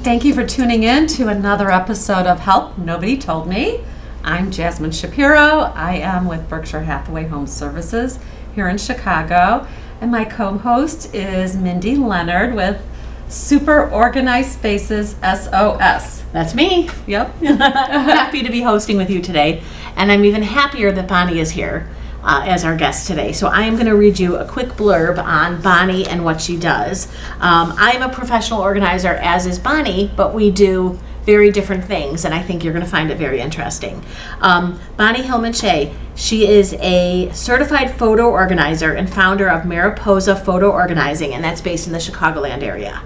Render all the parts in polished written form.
thank you for tuning in to another episode of Help Nobody Told Me. I'm Jasmine Shapiro. I am with Berkshire Hathaway Home Services here in Chicago. And my co-host is Mindy Leonard with Super Organized Spaces SOS. That's me. Yep. Happy to be hosting with you today. And I'm even happier that Bonnie is here as our guest today. So I am going to read you a quick blurb on Bonnie and what she does. I'm a professional organizer, as is Bonnie, but we do very different things, and I think you're going to find it very interesting. Bonnie Hillman Shay, she is a certified photo organizer and founder of Mariposa Photo Organizing, and that's based in the Chicagoland area.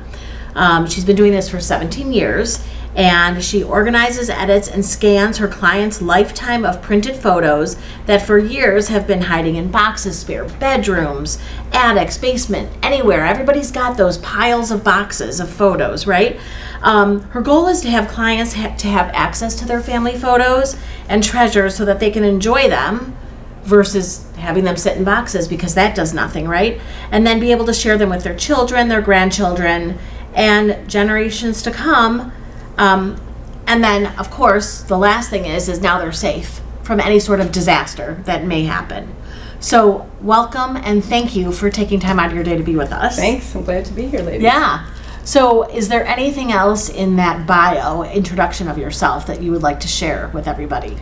She's been doing this for 17 years, and she organizes, edits, and scans her clients' lifetime of printed photos that for years have been hiding in boxes, spare bedrooms, attics, basement, anywhere. Everybody's got those piles of boxes of photos, right? Her goal is to have clients to have access to their family photos and treasures so that they can enjoy them versus having them sit in boxes, because that does nothing, right? And then be able to share them with their children, their grandchildren, and generations to come. And then, of course, the last thing is now they're safe from any sort of disaster that may happen. So welcome and thank you for taking time out of your day to be with us. Thanks. I'm glad to be here, ladies. Yeah. So is there anything else in that bio introduction of yourself that you would like to share with everybody?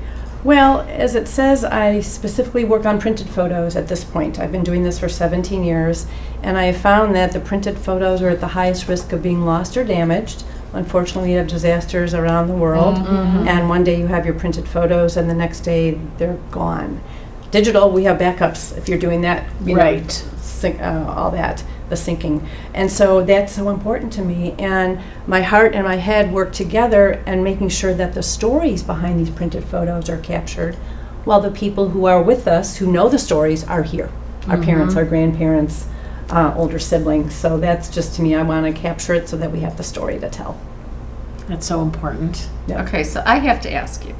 Well, as it says, I specifically work on printed photos at this point. I've been doing this for 17 years, and I have found that the printed photos are at the highest risk of being lost or damaged. Unfortunately, you have disasters around the world, and one day you have your printed photos, and the next day they're gone. Digital, we have backups if you're doing that, Right. All that, the syncing. And so that's so important to me, and my heart and my head work together and making sure that the stories behind these printed photos are captured, while the people who are with us, who know the stories, are here. Our parents, our grandparents, older siblings. So that's just, to me, I want to capture it so that we have the story to tell. That's so important. Yeah. Okay, so I have to ask you.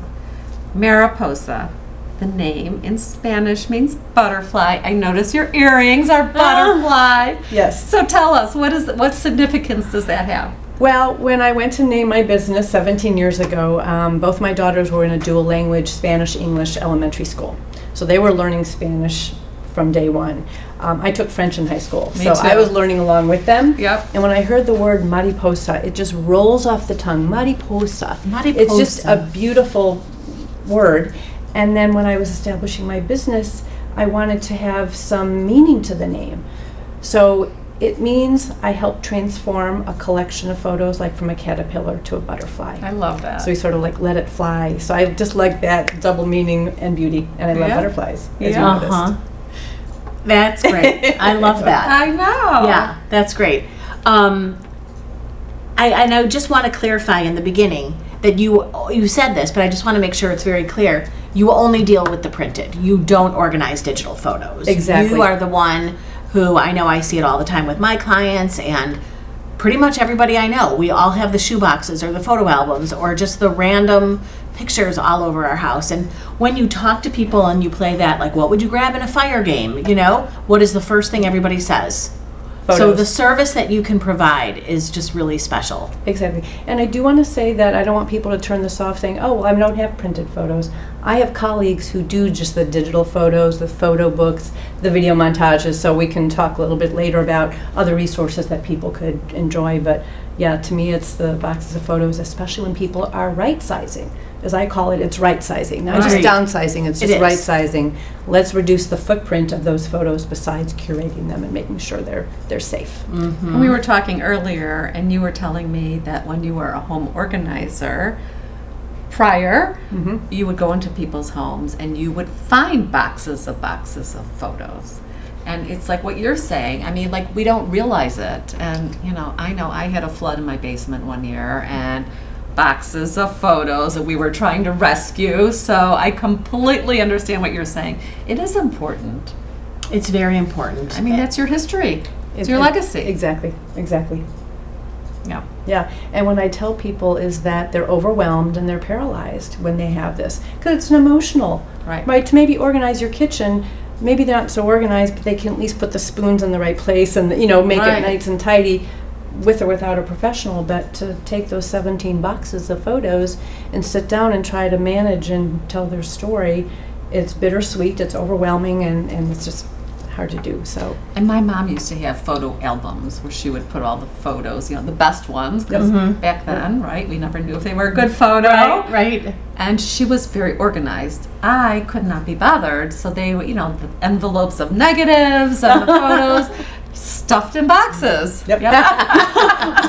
Mariposa, the name in Spanish means butterfly. I notice your earrings are butterfly. Yes. So tell us, what significance does that have? Well, when I went to name my business 17 years ago, both my daughters were in a dual language Spanish-English elementary school. So they were learning Spanish from day one. I took French in high school, Me so too. I was learning along with them. Yep. And when I heard the word mariposa, it just rolls off the tongue. Mariposa. Mariposa. It's just a beautiful word. And then when I was establishing my business, I wanted to have some meaning to the name. So it means I help transform a collection of photos, like from a caterpillar to a butterfly. I love that. So we sort of like let it fly. So I just like that double meaning and beauty, and I love Yeah. butterflies, as you Yeah. noticed. That's great. I love that. I know. Yeah, that's great. I just want to clarify in the beginning that you said this, but I just want to make sure it's very clear. You only deal with the printed. You don't organize digital photos. Exactly. You are the one who, I know I see it all the time with my clients and pretty much everybody I know. We all have the shoeboxes or the photo albums or just the random pictures all over our house. And when you talk to people and you play that, like, what would you grab in a fire game? You know, what is the first thing everybody says? So Photos. the service that you can provide is just really special. Exactly. And I do want to say that I don't want people to turn this off saying, oh, well, I don't have printed photos. I have colleagues who do just the digital photos, the photo books, the video montages, so we can talk a little bit later about other resources that people could enjoy. But yeah, to me, it's the boxes of photos, especially when people are right-sizing. As I call it, it's right-sizing, not just Right. downsizing, it's It just is. right-sizing. Let's reduce the footprint of those photos besides curating them and making sure they're safe. And we were talking earlier, and you were telling me that when you were a home organizer prior, you would go into people's homes and you would find boxes of photos. And it's like what you're saying. I mean, like, we don't realize it. And, I know I had a flood in my basement one year, and boxes of photos that we were trying to rescue. So I completely understand what you're saying. It is important. It's very important. I mean, that's your history. It's your legacy. Exactly. Yeah. Yeah, and when I tell people is that they're overwhelmed and they're paralyzed when they have this, because it's an emotional, Right. To maybe organize your kitchen. Maybe they're not so organized, but they can at least put the spoons in the right place and make Right. it nice and tidy. with or without a professional, but to take those 17 boxes of photos and sit down and try to manage and tell their story, it's bittersweet, it's overwhelming, and it's just hard to do. So. And my mom used to have photo albums where she would put all the photos, the best ones, because back then, right, we never knew if they were a good photo. Right. And she was very organized. I could not be bothered, so they, the envelopes of negatives and the photos stuffed in boxes. Yep.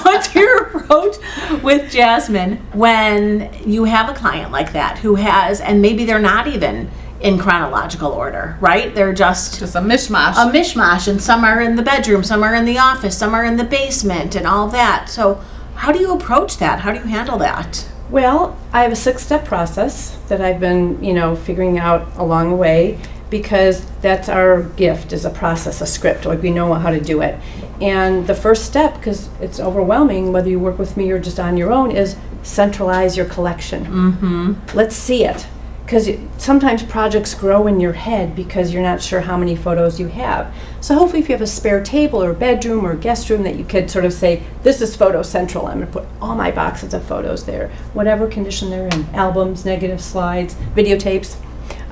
What's your approach with Jasmine when you have a client like that who has, and maybe they're not even in chronological order, right? They're just a mishmash. A mishmash, and some are in the bedroom, some are in the office, some are in the basement, and all that. So how do you approach that? How do you handle that? Well, I have a 6-step process that I've been, figuring out along the way, because that's our gift, is a process, a script, like we know how to do it. And the first step, because it's overwhelming, whether you work with me or just on your own, is centralize your collection. Let's see it. Because sometimes projects grow in your head because you're not sure how many photos you have. So hopefully if you have a spare table or bedroom or guest room that you could sort of say, this is photo central, I'm going to put all my boxes of photos there, whatever condition they're in, albums, negative slides, videotapes.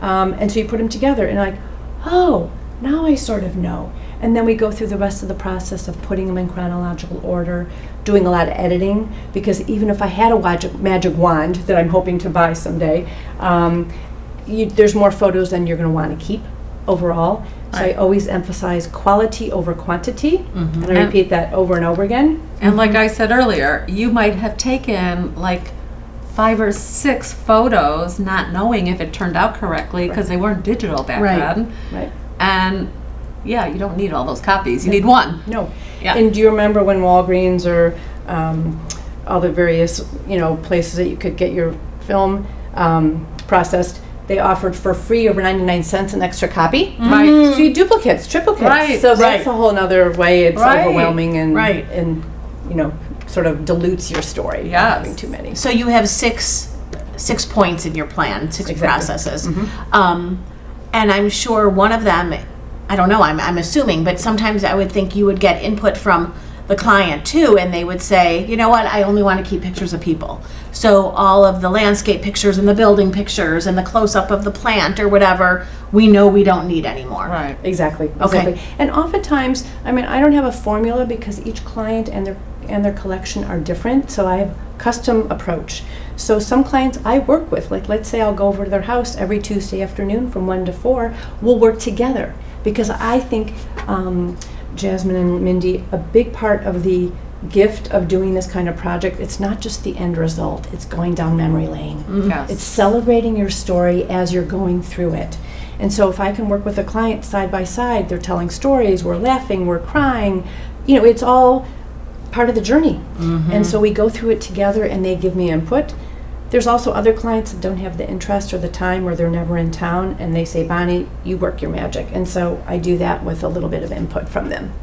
And so you put them together and like, oh, now I sort of know. And then we go through the rest of the process of putting them in chronological order, doing a lot of editing, because even if I had a magic wand that I'm hoping to buy someday, there's more photos than you're going to want to keep overall. So I always emphasize quality over quantity, and I repeat that over and over again. And like I said earlier, you might have taken like 5 or 6 photos not knowing if it turned out correctly because they weren't digital back then. Right. And yeah, you don't need all those copies. You need one. No. Yeah. And do you remember when Walgreens or all the various places that you could get your film processed, they offered for free over 99 cents an extra copy? Right. So you duplicates, triplicates. Right. So that's a whole other way. It's overwhelming and sort of dilutes your story. Yes. Having too many. So you have six points in your plan, 6 processes. And I'm sure one of them, I don't know, I'm assuming, but sometimes I would think you would get input from the client too, and they would say, you know what, I only want to keep pictures of people. So all of the landscape pictures and the building pictures and the close-up of the plant or whatever, we know we don't need anymore. Right. Exactly. Okay. And oftentimes, I don't have a formula because each client and their collection are different, so I have custom approach. So some clients I work with, like let's say I'll go over to their house every Tuesday afternoon from 1 to 4, we'll work together, because I think, Jasmine and Mindy, a big part of the gift of doing this kind of project, it's not just the end result, it's going down memory lane. Yes. It's celebrating your story as you're going through it. And so if I can work with a client side by side, they're telling stories, we're laughing, we're crying, it's all part of the journey. And so we go through it together and they give me input. There's also other clients that don't have the interest or the time, or they're never in town, and they say, Bonnie, you work your magic. And so I do that with a little bit of input from them.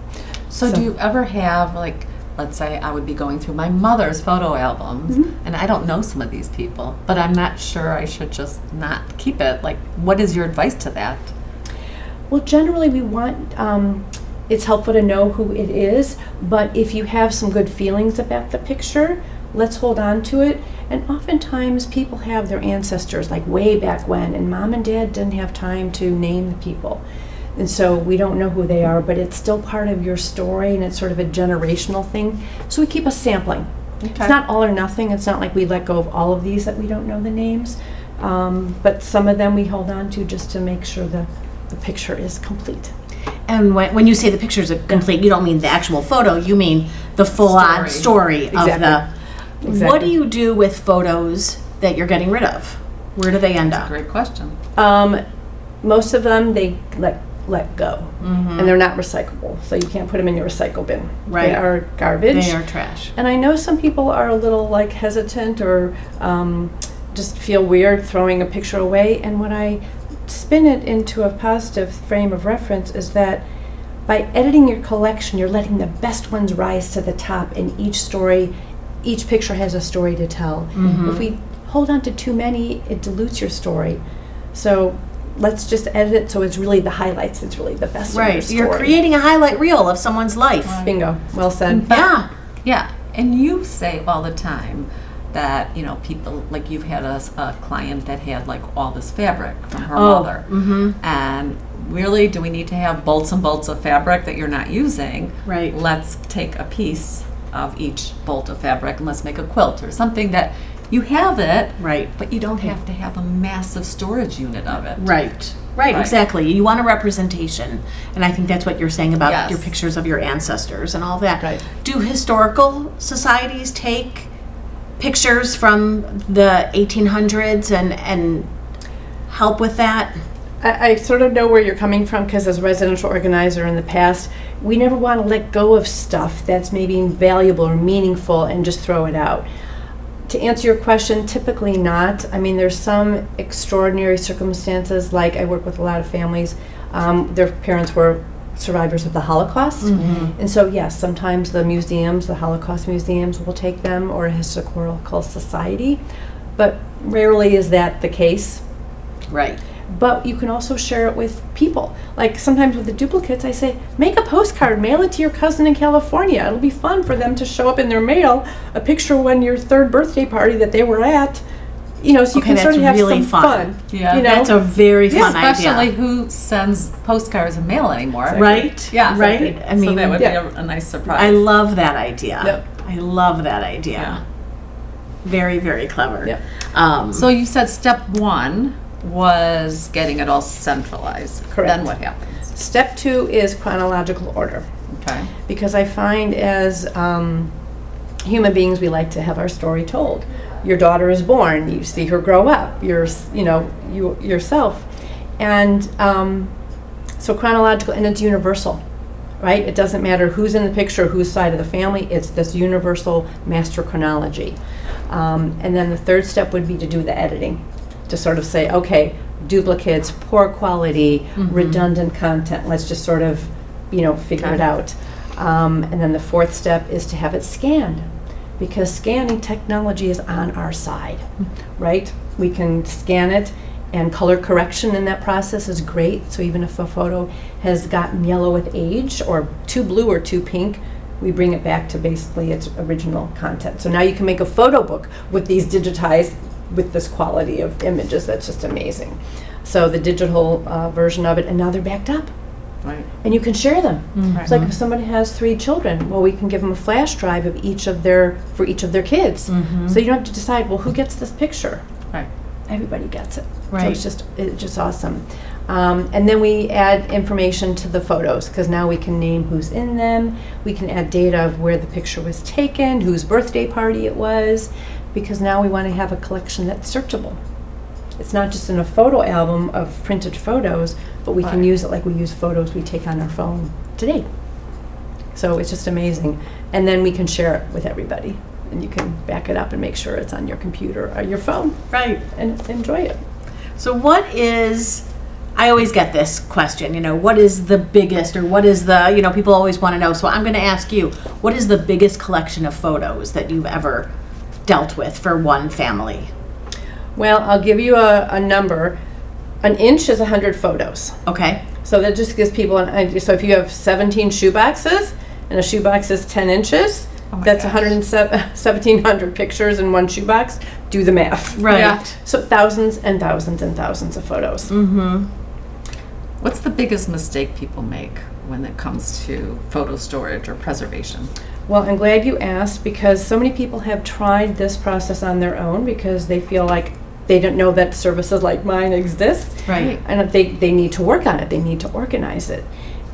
So do you ever have, like, let's say I would be going through my mother's photo albums, and I don't know some of these people, but I'm not sure I should just not keep it. Like, what is your advice to that? Well, generally we want, it's helpful to know who it is, but if you have some good feelings about the picture, let's hold on to it. And oftentimes people have their ancestors, like way back when, and mom and dad didn't have time to name the people. And so we don't know who they are, but it's still part of your story, and it's sort of a generational thing. So we keep a sampling. Okay. It's not all or nothing. It's not like we let go of all of these that we don't know the names. But some of them we hold on to just to make sure the picture is complete. And when you say the pictures are complete, you don't mean the actual photo, you mean the full-on story of the... Exactly. What do you do with photos that you're getting rid of? Where do they end up? Great question. Most of them they let go, and they're not recyclable, so you can't put them in your recycle bin. Right. They are garbage. They are trash. And I know some people are a little hesitant or just feel weird throwing a picture away. And when I spin it into a positive frame of reference is that by editing your collection, you're letting the best ones rise to the top, and each picture has a story to tell. If we hold on to too many, it dilutes your story. So let's just edit it so it's really the highlights, it's really the best of your story. You're creating a highlight reel of someone's life. Bingo. Well said. Yeah. Yeah, and you say all the time that, people, like you've had a client that had like all this fabric from her mother. And really, do we need to have bolts and bolts of fabric that you're not using? Right. Let's take a piece of each bolt of fabric and let's make a quilt or something that you have it, Right. but you don't have to have a massive storage unit of it. Right. Right, exactly. You want a representation. And I think that's what you're saying about Yes. your pictures of your ancestors and all that. Right. Do historical societies take pictures from the 1800s and help with that? I sort of know where you're coming from, because as a residential organizer in the past, we never want to let go of stuff that's maybe valuable or meaningful and just throw it out. To answer your question, typically not. I mean, there's some extraordinary circumstances, like I work with a lot of families, their parents were survivors of the Holocaust. And so yes, sometimes the museums, the Holocaust museums will take them, or a historical society, but rarely is that the case. Right. But you can also share it with people. Like sometimes with the duplicates, I say, make a postcard, mail it to your cousin in California. It'll be fun for them to show up in their mail, a picture when your third birthday party that they were at. So you can sort of have really some fun. Yeah. That's a very fun Especially idea. who sends postcards and mail anymore. Right? Yeah. Right? I mean, so that would yeah. be a nice surprise. I love that idea. Yep. I love that idea. Yeah. Very, very clever. Yep. So you said step one was getting it all centralized. Correct. Then what happens? Step 2 is chronological order. Okay. Because I find as human beings, we like to have our story told. Your daughter is born, you see her grow up, you yourself. And so chronological, and it's universal, right? It doesn't matter who's in the picture, whose side of the family, it's this universal master chronology. And then the third step would be to do the editing, to sort of say, okay, duplicates, poor quality, redundant content, let's just sort of, figure it out. And then the fourth step is to have it scanned, because scanning technology is on our side, right? We can scan it, and color correction in that process is great. So even if a photo has gotten yellow with age, or too blue or too pink, we bring it back to basically its original content. So now you can make a photo book with these digitized, with this quality of images that's just amazing. So the digital version of it, and now they're backed up. Right. And you can share them. It's like if somebody has 3 children, well, we can give them a flash drive of for each of their kids. So you don't have to decide, well, who gets this picture? Right. Everybody gets it. Right. So it's just awesome. And then we add information to the photos, because now we can name who's in them. We can add data of where the picture was taken, whose birthday party it was, because now we want to have a collection that's searchable. It's not just in a photo album of printed photos, but we can use it like we use photos we take on our phone today. So it's just amazing. And then we can share it with everybody, and you can back it up and make sure it's on your computer or your phone, Right. and enjoy it. So I always get this question, what is the biggest, or what is the, people always want to know. So I'm going to ask you, what is the biggest collection of photos that you've ever dealt with for one family? Well, I'll give you a number. An inch is 100 photos. Okay. So that just gives people an idea. So if you have 17 shoe boxes, and a shoe box is 10 inches, that's 1,700 pictures in one shoebox. Do the math. Right. Yeah. So thousands and thousands and thousands of photos. What's the biggest mistake people make when it comes to photo storage or preservation? Well, I'm glad you asked, because so many people have tried this process on their own because they feel like they don't know that services like mine exist. Right. And they need to work on it. They need to organize it.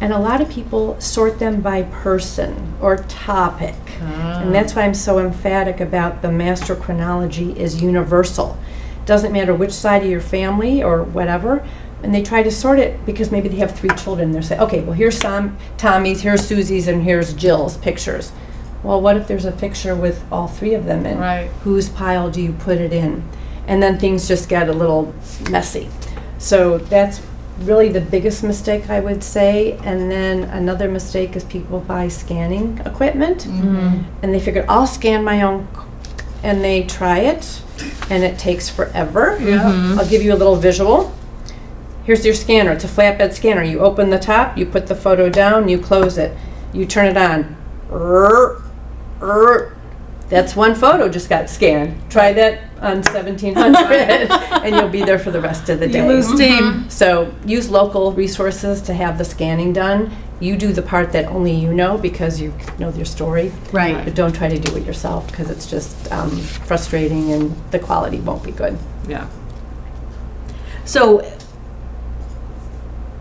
And a lot of people sort them by person or topic. And that's why I'm so emphatic about the master chronology is universal. Doesn't matter which side of your family or whatever. And they try to sort it because maybe they have 3 children. They'll say, okay, well, here's Tommy's, here's Susie's, and here's Jill's pictures. Well, what if there's a picture with all 3 of them in? Right. Whose pile do you put it in? And then things just get a little messy. So that's really the biggest mistake, I would say. And then another mistake is people buy scanning equipment, and they figure, I'll scan my own, and they try it, and it takes forever. I'll give you a little visual. Here's your scanner. It's a flatbed scanner. You open the top, you put the photo down, you close it, you turn it on. That's one photo just got scanned. Try that on 1700 and you'll be there for the rest of the day. You lose steam. So use local resources to have the scanning done. You do the part that only you know because you know your story. Right. But don't try to do it yourself because it's just frustrating and the quality won't be good. Yeah. So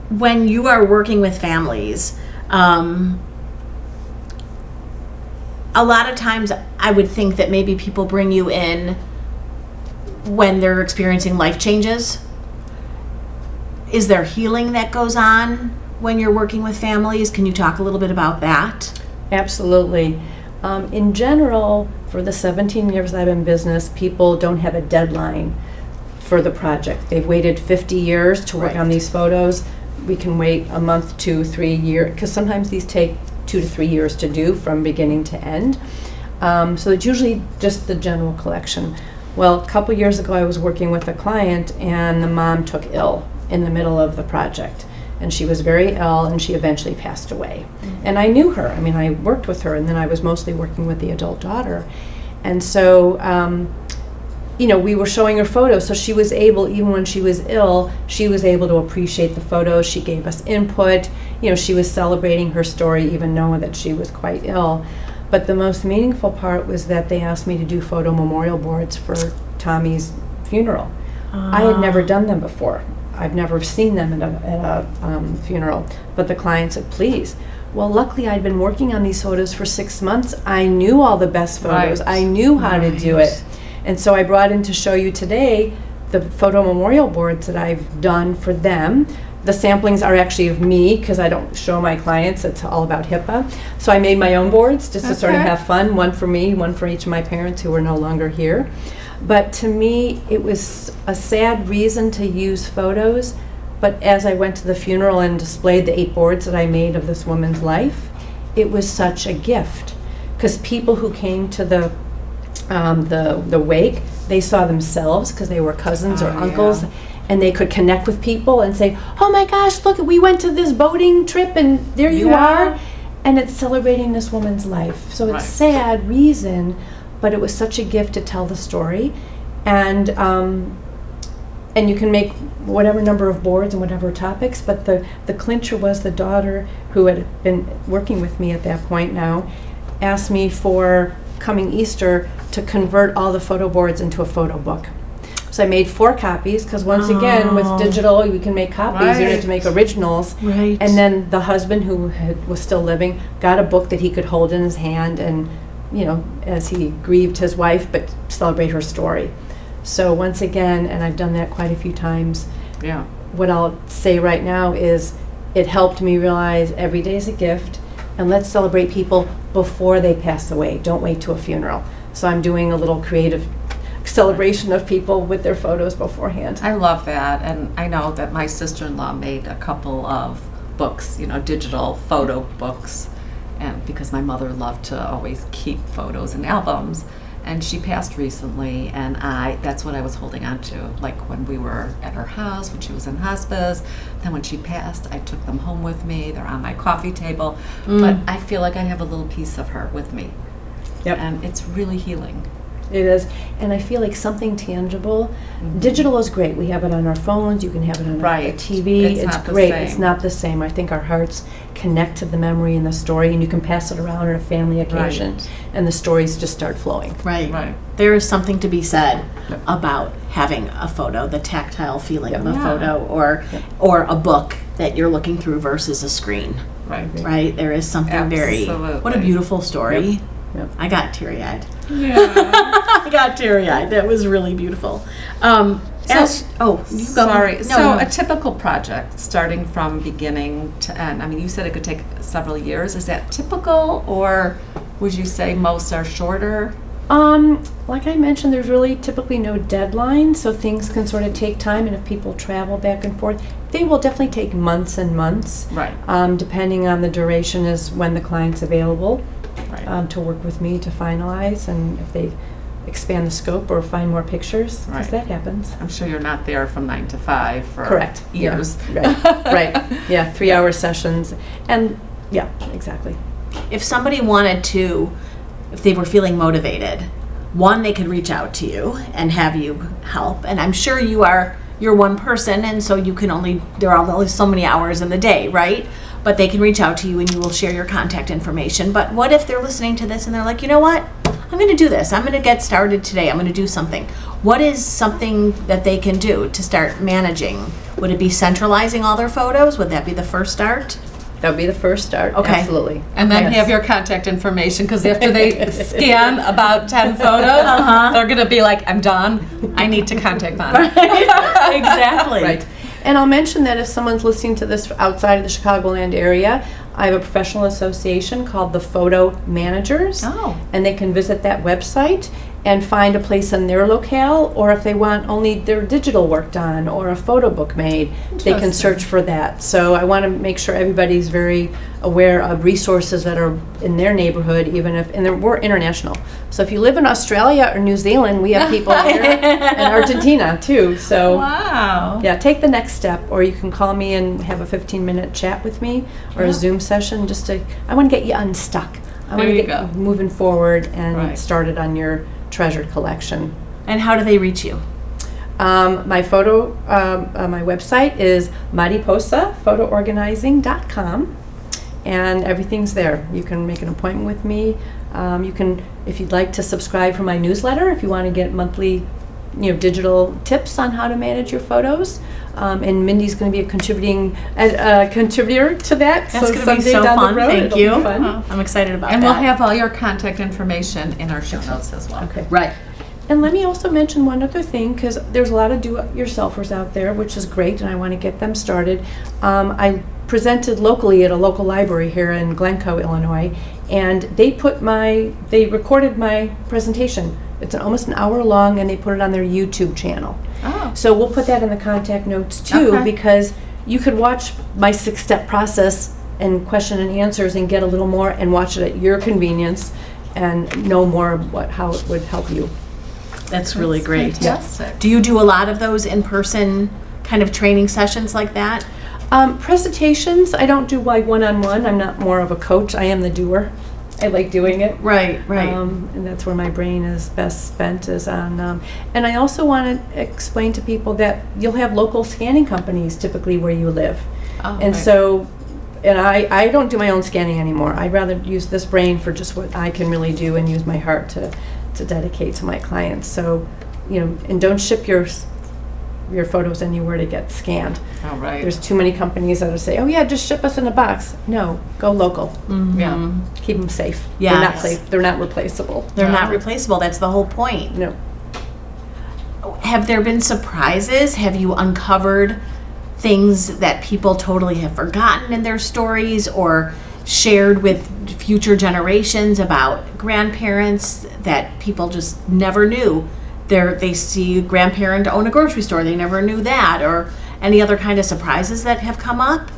when you are working with families, a lot of times I would think that maybe people bring you in when they're experiencing life changes. Is there healing that goes on when you're working with families? Can you talk a little bit about that? Absolutely. In general, for the 17 years I've been in business, people don't have a deadline for the project. They've waited 50 years to work on these photos. We can wait a month, 2, 3 years, because sometimes these take 2 to 3 years to do from beginning to end. So it's usually just the general collection. Well, a couple years ago I was working with a client and the mom took ill in the middle of the project. And she was very ill and she eventually passed away. And I knew her. I mean, I worked with her and then I was mostly working with the adult daughter. And so, we were showing her photos, so she was able, even when she was ill, she was able to appreciate the photos. She gave us input. She was celebrating her story, even knowing that she was quite ill. But the most meaningful part was that they asked me to do photo memorial boards for Tommy's funeral. I had never done them before. I've never seen them at a funeral. But the client said, please. Well, luckily I'd been working on these photos for 6 months. I knew all the best photos. Right. I knew how to do it. And so I brought in to show you today the photo memorial boards that I've done for them. The samplings are actually of me because I don't show my clients. It's all about HIPAA. So I made my own boards just to sort of have fun. One for me, one for each of my parents who are no longer here. But to me, it was a sad reason to use photos. But as I went to the funeral and displayed the 8 boards that I made of this woman's life, it was such a gift. Because people who came to the wake, they saw themselves because they were cousins or uncles, and they could connect with people and say, oh my gosh, look, we went to this boating trip and there you are. And it's celebrating this woman's life. So it's sad reason, but it was such a gift to tell the story. And you can make whatever number of boards and whatever topics, but the clincher was the daughter who had been working with me at that point now asked me for coming Easter to convert all the photo boards into a photo book. So I made 4 copies because once again with digital you can make copies, you don't have to make originals. Right. And then the husband who was still living got a book that he could hold in his hand and as he grieved his wife but celebrate her story. So once again, and I've done that quite a few times, what I'll say right now is it helped me realize every day is a gift and let's celebrate people before they pass away. Don't wait to a funeral. So I'm doing a little creative celebration of people with their photos beforehand. I love that, and I know that my sister-in-law made a couple of books, digital photo books, and because my mother loved to always keep photos and albums, and she passed recently, and that's what I was holding on to, like when we were at her house, when she was in hospice, then when she passed, I took them home with me, they're on my coffee table, but I feel like I have a little piece of her with me, and it's really healing. It is, and I feel like something tangible. Digital is great. We have it on our phones. You can have it on a TV. It's great. It's not the same. I think our hearts connect to the memory and the story, and you can pass it around on a family occasion, and the stories just start flowing. Right. There is something to be said about having a photo, the tactile feeling of a photo, or a book that you're looking through versus a screen. Right. There is something very. What a beautiful story. Yep. I got teary-eyed. Yeah. I got teary-eyed. That was really beautiful. You go. Sorry. No, So no. a typical project, starting from beginning to end. I mean, you said it could take several years. Is that typical, or would you say most are shorter? Like I mentioned, there's really typically no deadline, so things can sort of take time, and if people travel back and forth, they will definitely take months and months. Right. Depending on the duration is when the client's available. Right. To work with me to finalize, and if they expand the scope or find more pictures, because that happens. I'm sure you're not there from 9 to 5 for Correct. years. Yeah. Right. Yeah, 3-hour sessions, and exactly. If somebody wanted to if they were feeling motivated, one, they could reach out to you and have you help. And I'm sure you're one person, and so there are only so many hours in the day, right? But they can reach out to you and you will share your contact information. But what if they're listening to this and they're like, you know what? I'm going to do this. I'm going to get started today. I'm going to do something. What is something that they can do to start managing? Would it be centralizing all their photos? Would that be the first start? That would be the first start. Okay. Absolutely. And then Yes. have your contact information, because after they scan about 10 photos, they're going to be like, I'm done. I need to contact Bonnie. Exactly. Right. And I'll mention that if someone's listening to this outside of the Chicagoland area, I have a professional association called the Photo Managers. Oh. And they can visit that website and find a place in their locale, or if they want only their digital work done or a photo book made, they can Interesting. search for that. So I want to make sure everybody's very aware of resources that are in their neighborhood, even if, and we're international. So if you live in Australia or New Zealand, we have people here, and Argentina too. So Wow. yeah, take the next step, or you can call me and have a 15-minute chat with me, or a Zoom session. I want to get you unstuck. I want There to you get go. you moving forward and Right. started on your treasured collection. And how do they reach you? My website is mariposaphotoorganizing.com, and everything's there. You can make an appointment with me. You can, if you'd like to subscribe for my newsletter, if you want to get monthly, digital tips on how to manage your photos. And Mindy's going to be a contributor to that. That's going to be someday so down the fun. road, Thank it'll you. be fun. I'm excited about And that. we'll have all your contact information in our show notes as well. Okay. Right. And let me also mention one other thing, because there's a lot of do-it-yourselfers out there, which is great, and I want to get them started. I presented locally at a local library here in Glencoe, Illinois, and they recorded my presentation. It's almost an hour long, and they put it on their YouTube channel. Oh. So we'll put that in the contact notes too, Okay. because you could watch my 6-step process and question and answers and get a little more and watch it at your convenience and know more how it would help you. That's really great. Fantastic. Do you do a lot of those in-person kind of training sessions like that? Presentations, I don't do like one-on-one. I'm not more of a coach. I am the doer. I like doing it. Right. And that's where my brain is best spent, is on, and I also want to explain to people that you'll have local scanning companies typically where you live. Oh, And right. so, and I don't do my own scanning anymore. I'd rather use this brain for just what I can really do and use my heart to dedicate to my clients. So, and don't ship your photos anywhere to get scanned. All right. There's too many companies that will say, oh yeah, just ship us in a box. No, go local. Yeah. Keep them safe. Yes. They're not replaceable. They're not replaceable. That's the whole point. No. Have there been surprises? Have you uncovered things that people totally have forgotten in their stories, or shared with future generations about grandparents that people just never knew? They see a grandparent own a grocery store. They never knew that. Or any other kind of surprises that have come up?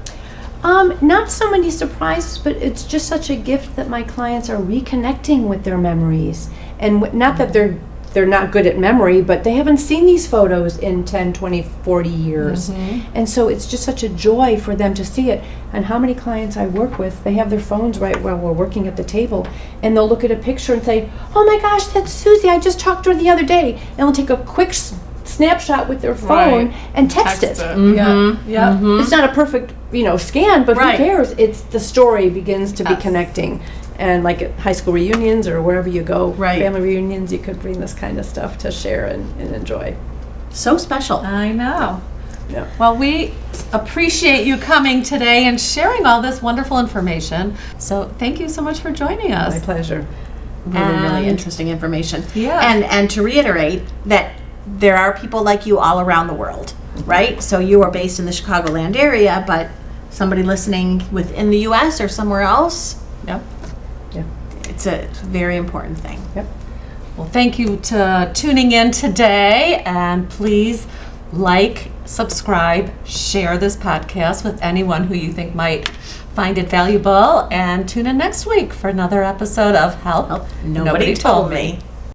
Not so many surprises, but it's just such a gift that my clients are reconnecting with their memories. And not that they're not good at memory, but they haven't seen these photos in 10, 20, 40 years. And so it's just such a joy for them to see it. And how many clients I work with, they have their phones right while we're working at the table, and they'll look at a picture and say, oh my gosh, that's Susie, I just talked to her the other day. And they'll take a quick snapshot with their phone Right. and text it. Yeah. Yeah. It's not a perfect, scan, but Right. who cares? It's the story begins to be Yes. connecting. And like at high school reunions or wherever you go, Right. family reunions, you could bring this kind of stuff to share and enjoy. So special. I know. Yeah. Well, we appreciate you coming today and sharing all this wonderful information. So thank you so much for joining My us. pleasure. Really And- interesting information. Yeah. And to reiterate that there are people like you all around the world, right? So you are based in the Chicagoland area, but somebody listening within the U.S. or somewhere else, Yep. Yeah. it's a very important thing. Yep. Well, thank you to tuning in today, and please like, subscribe, share this podcast with anyone who you think might find it valuable, and tune in next week for another episode of Help Nobody told me.